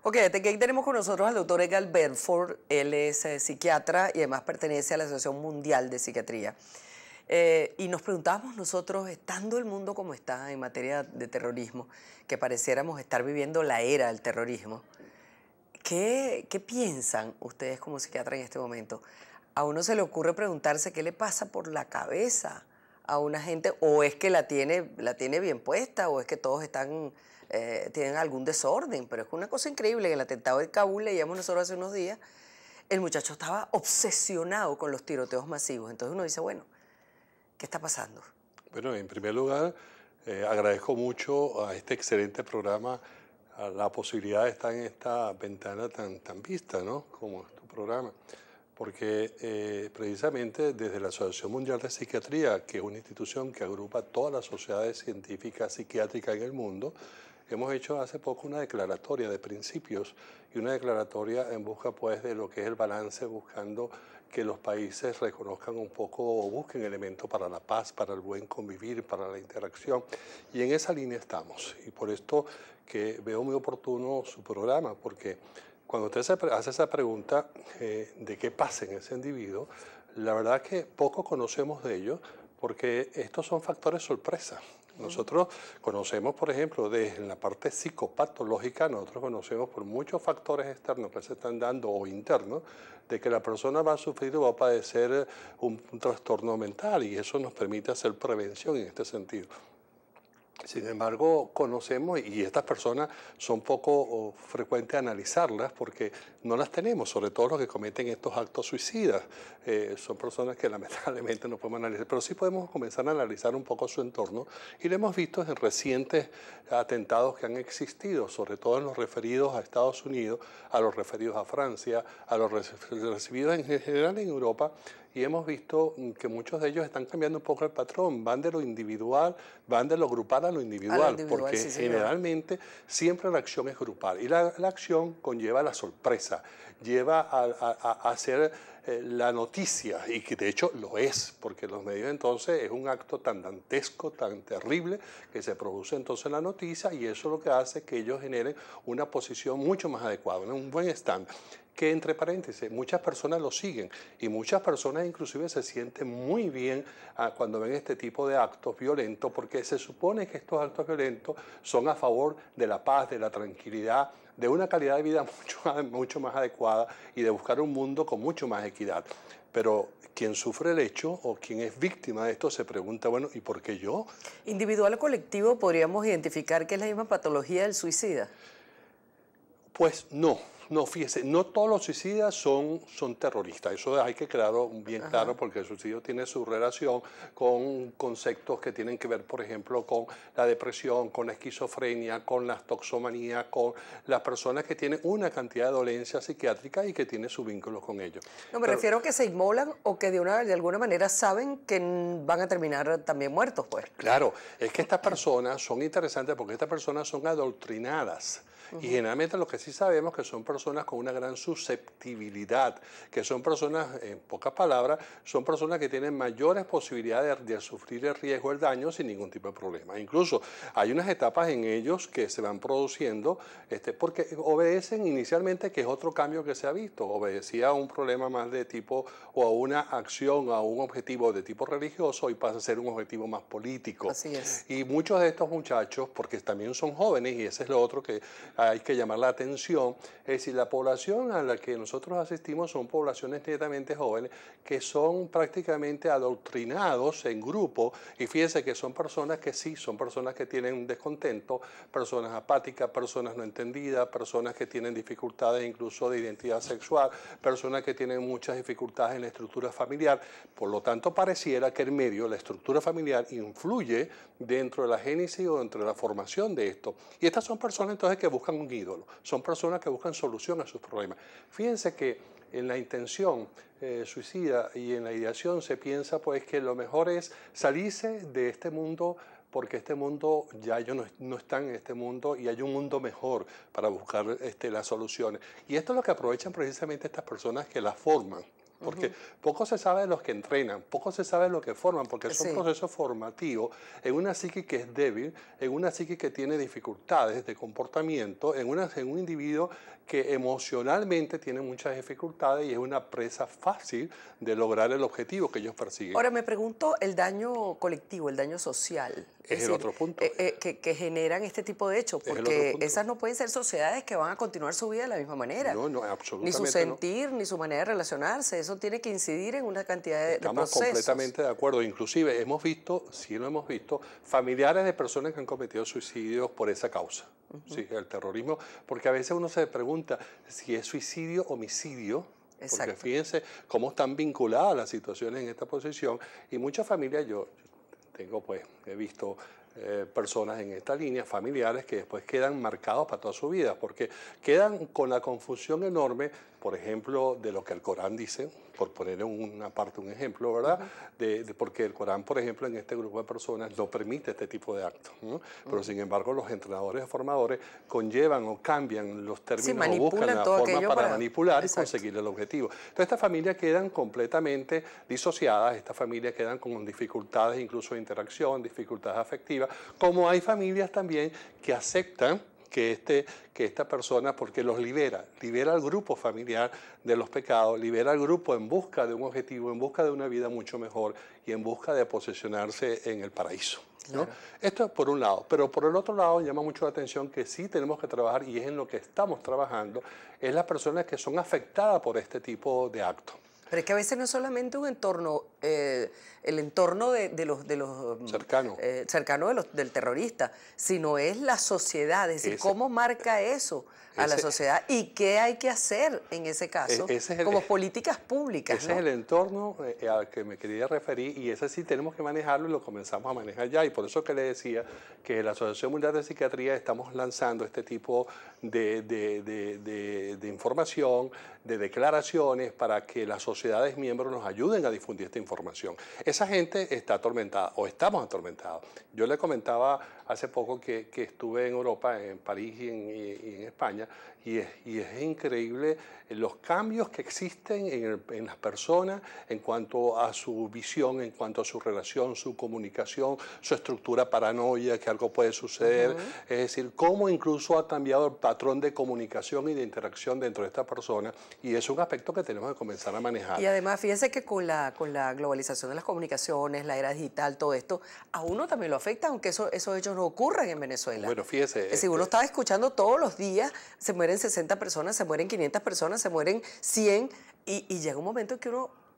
Ok, aquí tenemos con nosotros al doctor Edgar Bedford. Él es psiquiatra y además pertenece a la Asociación Mundial de Psiquiatría. Y nos preguntábamos nosotros, estando el mundo como está en materia de terrorismo, que pareciéramos estar viviendo la era del terrorismo, ¿qué piensan ustedes como psiquiatras en este momento? A uno se le ocurre preguntarse qué le pasa por la cabeza a una gente, o es que la tiene bien puesta, o es que todos tienen algún desorden, pero es una cosa increíble. En el atentado de Kabul, leíamos nosotros hace unos días, el muchacho estaba obsesionado con los tiroteos masivos. Entonces uno dice, bueno, ¿qué está pasando? Bueno, en primer lugar, agradezco mucho a este excelente programa a la posibilidad de estar en esta ventana tan vista, ¿no? Como es tu programa. Porque precisamente desde la Asociación Mundial de Psiquiatría, que es una institución que agrupa todas las sociedades científicas psiquiátricas en el mundo, hemos hecho hace poco una declaratoria de principios y una declaratoria en busca pues de lo que es el balance, buscando que los países reconozcan un poco o busquen elementos para la paz, para el buen convivir, para la interacción. Y en esa línea estamos. Y por esto que veo muy oportuno su programa, porque cuando usted hace esa pregunta de qué pasa en ese individuo, la verdad que poco conocemos de ello, porque estos son factores sorpresa. Nosotros conocemos, por ejemplo, desde la parte psicopatológica, nosotros conocemos por muchos factores externos que se están dando o internos, de que la persona va a sufrir o va a padecer un trastorno mental, y eso nos permite hacer prevención en este sentido. Sin embargo, conocemos, y estas personas son poco frecuentes analizarlas porque no las tenemos, sobre todo los que cometen estos actos suicidas. Son personas que lamentablemente no podemos analizar, pero sí podemos comenzar a analizar un poco su entorno, y lo hemos visto en recientes atentados que han existido, sobre todo en los referidos a Estados Unidos, a los referidos a Francia, a los recibidos en general en Europa. Y hemos visto que muchos de ellos están cambiando un poco el patrón, van de lo individual, van de lo grupal a lo individual, Individual, porque sí, señor. generalmente siempre la acción es grupal, y la acción conlleva la sorpresa, lleva a hacer la noticia, y que de hecho lo es, porque los medios entonces es un acto tan dantesco, tan terrible, que se produce entonces la noticia, y eso lo que hace que ellos generen una posición mucho más adecuada, un buen estándar, que entre paréntesis, muchas personas lo siguen, y muchas personas inclusive se sienten muy bien cuando ven este tipo de actos violentos, porque se supone que estos actos violentos son a favor de la paz, de la tranquilidad, de una calidad de vida mucho más adecuada, y de buscar un mundo con mucho más equidad. Pero quien sufre el hecho o quien es víctima de esto se pregunta, bueno, ¿y por qué yo? Individual o colectivo, podríamos identificar que es la misma patología del suicida. Pues no, fíjese, no todos los suicidas son terroristas. Eso hay que quedarlo bien claro, Ajá. porque el suicidio tiene su relación con conceptos que tienen que ver, por ejemplo, con la depresión, con la esquizofrenia, con la toxomanía, con las personas que tienen una cantidad de dolencias psiquiátricas y que tienen su vínculo con ellos. No, me Pero refiero a que se inmolan o que de alguna manera saben que van a terminar también muertos, pues. claro, es que estas personas son interesantes porque estas personas son adoctrinadas. Y generalmente lo que sí sabemos que son personas con una gran susceptibilidad, que son personas, en pocas palabras, son personas que tienen mayores posibilidades de sufrir el riesgo del daño sin ningún tipo de problema. Incluso hay unas etapas en ellos que se van produciendo porque obedecen inicialmente, que es otro cambio que se ha visto, obedecía a un problema más de tipo o a una acción, a un objetivo de tipo religioso, y pasa a ser un objetivo más político. Así es. Y muchos de estos muchachos, porque también son jóvenes, y ese es lo otro que hay que llamar la atención, es decir, la población a la que nosotros asistimos son poblaciones netamente jóvenes que son prácticamente adoctrinados en grupo, y fíjense que son personas que sí, son personas que tienen un descontento, personas apáticas, personas no entendidas, personas que tienen dificultades incluso de identidad sexual, personas que tienen muchas dificultades en la estructura familiar. Por lo tanto, pareciera que el medio, la estructura familiar, influye dentro de la génesis o dentro de la formación de esto. Y estas son personas entonces que buscan un ídolo, son personas que buscan solución a sus problemas. Fíjense que en la intención suicida y en la ideación se piensa pues que lo mejor es salirse de este mundo, porque este mundo, ya ellos no están en este mundo y hay un mundo mejor para buscar las soluciones. Y esto es lo que aprovechan precisamente estas personas que las forman. porque poco se sabe de los que entrenan, poco se sabe de los que forman, porque son procesos formativos en una psique que es débil, en una psique que tiene dificultades de comportamiento, en un individuo que emocionalmente tiene muchas dificultades y es una presa fácil de lograr el objetivo que ellos persiguen. Ahora me pregunto el daño colectivo, el daño social. Es el otro punto. Que generan este tipo de hechos, porque esas no pueden ser sociedades que van a continuar su vida de la misma manera. No, no, absolutamente ni su sentir, ni su manera de relacionarse. Eso tiene que incidir en una cantidad de procesos. Estamos completamente de acuerdo. Inclusive hemos visto, sí lo hemos visto, familiares de personas que han cometido suicidios por esa causa. Sí, el terrorismo, porque a veces uno se pregunta si es suicidio o homicidio. Porque fíjense cómo están vinculadas las situaciones en esta posición. Y muchas familias, yo tengo, pues, he visto personas en esta línea, familiares, que después quedan marcados para toda su vida, porque quedan con la confusión enorme, por ejemplo, de lo que el Corán dice, por poner en una parte un ejemplo, ¿verdad? Porque el Corán, por ejemplo, en este grupo de personas no permite este tipo de actos, ¿no? Pero sin embargo, los entrenadores y formadores conllevan o cambian los términos o buscan la forma para manipular y conseguir el objetivo. Entonces, estas familias quedan completamente disociadas, estas familias quedan con dificultades incluso de interacción, dificultades afectivas, como hay familias también que aceptan que esta persona, porque los libera al grupo familiar de los pecados, libera al grupo en busca de un objetivo, en busca de una vida mucho mejor y en busca de posesionarse en el paraíso, ¿no? Claro. Esto es por un lado, pero por el otro lado llama mucho la atención que sí tenemos que trabajar, y es en lo que estamos trabajando, es las personas que son afectadas por este tipo de actos. Pero es que a veces no es solamente un entorno, el entorno de los cercanos del terrorista, sino es la sociedad, es decir, cómo marca eso a la sociedad y qué hay que hacer en ese caso como políticas públicas. Ese es el entorno al que me quería referir, y ese sí tenemos que manejarlo y lo comenzamos a manejar ya, y por eso que le decía que la Asociación Mundial de Psiquiatría estamos lanzando este tipo de información, de declaraciones para que las sociedades miembros nos ayuden a difundir esta información. Esa gente está atormentada o estamos atormentados. Yo le comentaba hace poco que estuve en Europa, en París y en España, y es increíble los cambios que existen en las personas en cuanto a su visión, en cuanto a su relación, su comunicación, su estructura paranoia, que algo puede suceder. Es decir, cómo incluso ha cambiado el patrón de comunicación y de interacción dentro de esta persona, y es un aspecto que tenemos que comenzar a manejar. Y además, fíjese que con la globalización de las comunicaciones, la era digital, todo esto, a uno también lo afecta, aunque esos hechos no ocurran en Venezuela. Bueno, fíjese. Es decir, uno estaba escuchando todos los días, se mueren 60 personas, se mueren 500 personas, se mueren 100, y llega un momento en que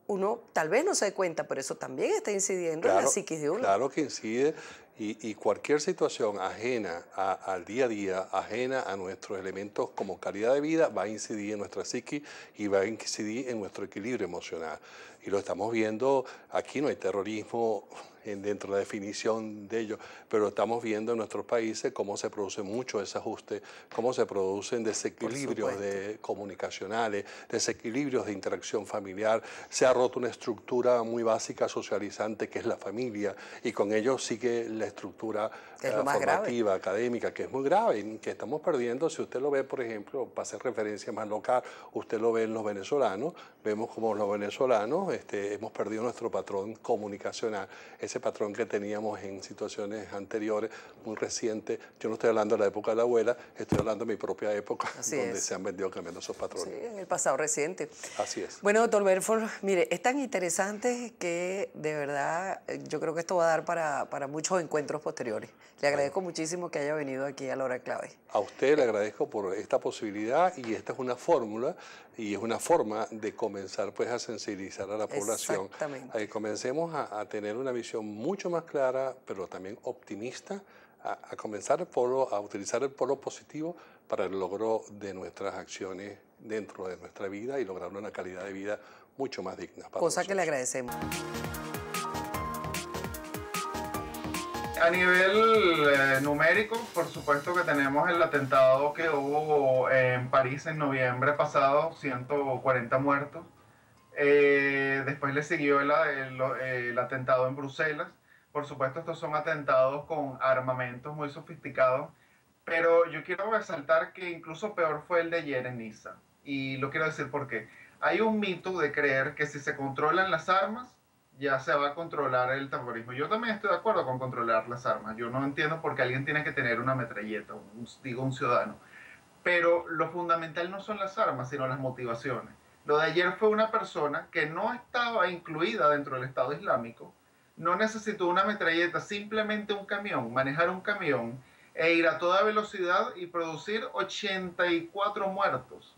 uno tal vez no se dé cuenta, pero eso también está incidiendo en la psiquis de uno. Claro que incide, y cualquier situación ajena al día a día, ajena a nuestros elementos como calidad de vida, va a incidir en nuestra psiquis y va a incidir en nuestro equilibrio emocional. Y lo estamos viendo, aquí no hay terrorismo dentro de la definición de ello, pero estamos viendo en nuestros países cómo se produce mucho desajuste, cómo se producen desequilibrios comunicacionales, desequilibrios de interacción familiar. Se ha roto una estructura muy básica socializante que es la familia, y con ello sigue la estructura formativa, académica, que es muy grave y que estamos perdiendo. Si usted lo ve, por ejemplo, para hacer referencia más local, usted lo ve en los venezolanos, vemos como los venezolanos hemos perdido nuestro patrón comunicacional, ese patrón que teníamos en situaciones anteriores, muy recientes. Yo no estoy hablando de la época de la abuela, estoy hablando de mi propia época, donde se han venido cambiando esos patrones. Sí, en el pasado reciente. Así es. Bueno, doctor Belfort, mire, es tan interesante que de verdad yo creo que esto va a dar para muchos encuentros posteriores. Le agradezco muchísimo que haya venido aquí a la hora clave. A usted le agradezco por esta posibilidad, y esta es una fórmula y es una forma de comenzar pues a sensibilizar a la población. Exactamente. Comencemos a tener una visión mucho más clara, pero también optimista, a comenzar a utilizar el polo positivo para el logro de nuestras acciones dentro de nuestra vida y lograr una calidad de vida mucho más digna. Cosa que le agradecemos. A nivel numérico, por supuesto que tenemos el atentado que hubo en París en noviembre pasado, 140 muertos. Después le siguió el atentado en Bruselas. Por supuesto, estos son atentados con armamentos muy sofisticados, pero yo quiero resaltar que incluso peor fue el de ayer en Niza. Y lo quiero decir porque Hay un mito de creer que si se controlan las armas, ya se va a controlar el terrorismo. Yo también estoy de acuerdo con controlar las armas. Yo no entiendo por qué alguien tiene que tener una metralleta, digo un ciudadano. Pero lo fundamental no son las armas, sino las motivaciones. Lo de ayer fue una persona que no estaba incluida dentro del Estado Islámico, no necesitó una metralleta, simplemente un camión, manejar un camión e ir a toda velocidad y producir 84 muertos.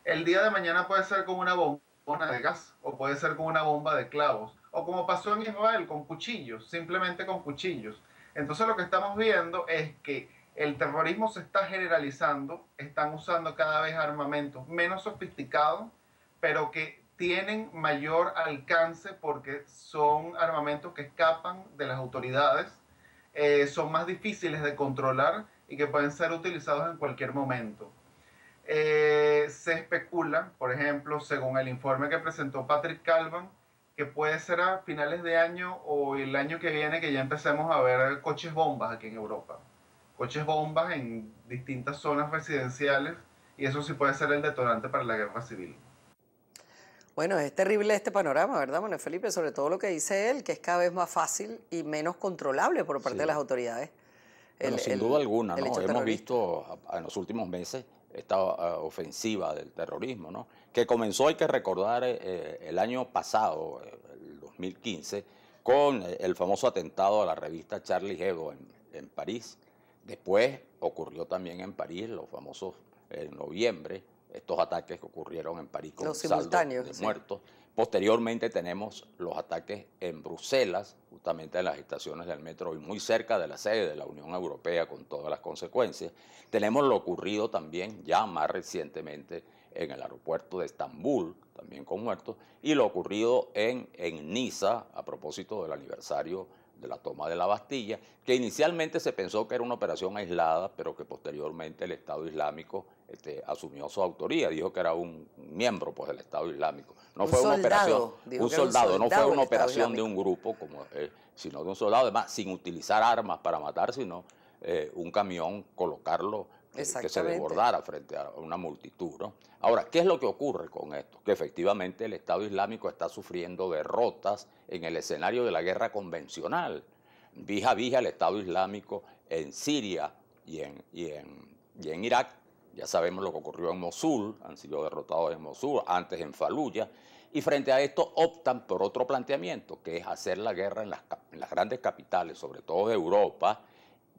El día de mañana puede ser con una bomba de gas, o puede ser con una bomba de clavos, o como pasó en Israel, con cuchillos, simplemente con cuchillos. Entonces lo que estamos viendo es que el terrorismo se está generalizando, están usando cada vez armamentos menos sofisticados, pero que tienen mayor alcance porque son armamentos que escapan de las autoridades, son más difíciles de controlar y que pueden ser utilizados en cualquier momento. Se especula, por ejemplo, según el informe que presentó Patrick Calvan, que puede ser a finales de año o el año que viene que ya empecemos a ver coches bombas aquí en Europa. Coches bombas en distintas zonas residenciales, y eso sí puede ser el detonante para la guerra civil. Bueno, es terrible este panorama, ¿verdad, Manuel Felipe? Sobre todo lo que dice él, que es cada vez más fácil y menos controlable por parte de las autoridades. Bueno, sin duda alguna, ¿no? Hemos visto en los últimos meses esta ofensiva del terrorismo, ¿no? Que comenzó, hay que recordar, el año pasado, el 2015, con el famoso atentado a la revista Charlie Hebdo en París. Después ocurrió también en París, los famosos en noviembre, estos ataques que ocurrieron en París con un saldo de muertos. Posteriormente tenemos los ataques en Bruselas, justamente en las estaciones del metro y muy cerca de la sede de la Unión Europea con todas las consecuencias. Tenemos lo ocurrido también ya más recientemente en el aeropuerto de Estambul, también con muertos, y lo ocurrido en Niza a propósito del aniversario de la toma de la Bastilla, que inicialmente se pensó que era una operación aislada, pero que posteriormente el Estado Islámico asumió su autoría, dijo que era un miembro pues, del Estado Islámico. No fue una operación, un soldado, no fue una operación de un grupo, sino de un soldado, además sin utilizar armas para matar, sino un camión, colocarlo que se desbordara frente a una multitud, ¿no? Ahora, ¿qué es lo que ocurre con esto? Que efectivamente el Estado Islámico está sufriendo derrotas en el escenario de la guerra convencional. Vija a vija el Estado Islámico en Siria y en Irak. Ya sabemos lo que ocurrió en Mosul, han sido derrotados en Mosul, antes en Faluya. Y frente a esto optan por otro planteamiento, que es hacer la guerra en las grandes capitales, sobre todo de Europa,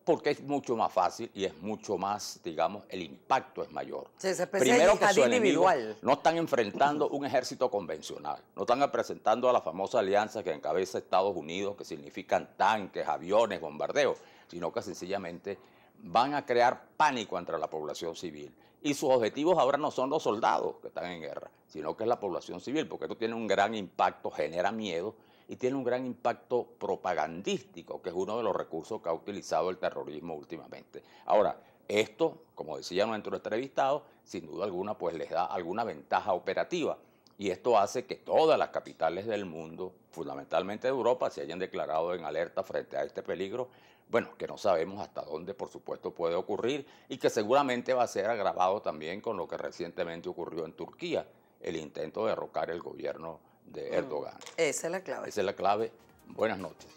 porque es mucho más fácil y es mucho más, digamos, el impacto es mayor. Primero que su enemigo no están enfrentando un ejército convencional, no están presentando a la famosa alianza que encabeza Estados Unidos, que significan tanques, aviones, bombardeos, sino que sencillamente van a crear pánico entre la población civil. Y sus objetivos ahora no son los soldados que están en guerra, sino que es la población civil, porque esto tiene un gran impacto, genera miedo, y tiene un gran impacto propagandístico, que es uno de los recursos que ha utilizado el terrorismo últimamente. Ahora, esto, como decía nuestro entrevistado, sin duda alguna, pues les da alguna ventaja operativa. Y esto hace que todas las capitales del mundo, fundamentalmente de Europa, se hayan declarado en alerta frente a este peligro. Bueno, que no sabemos hasta dónde, por supuesto, puede ocurrir y que seguramente va a ser agravado también con lo que recientemente ocurrió en Turquía, el intento de derrocar el gobierno de Erdogan. Esa es la clave. Esa es la clave. Buenas noches.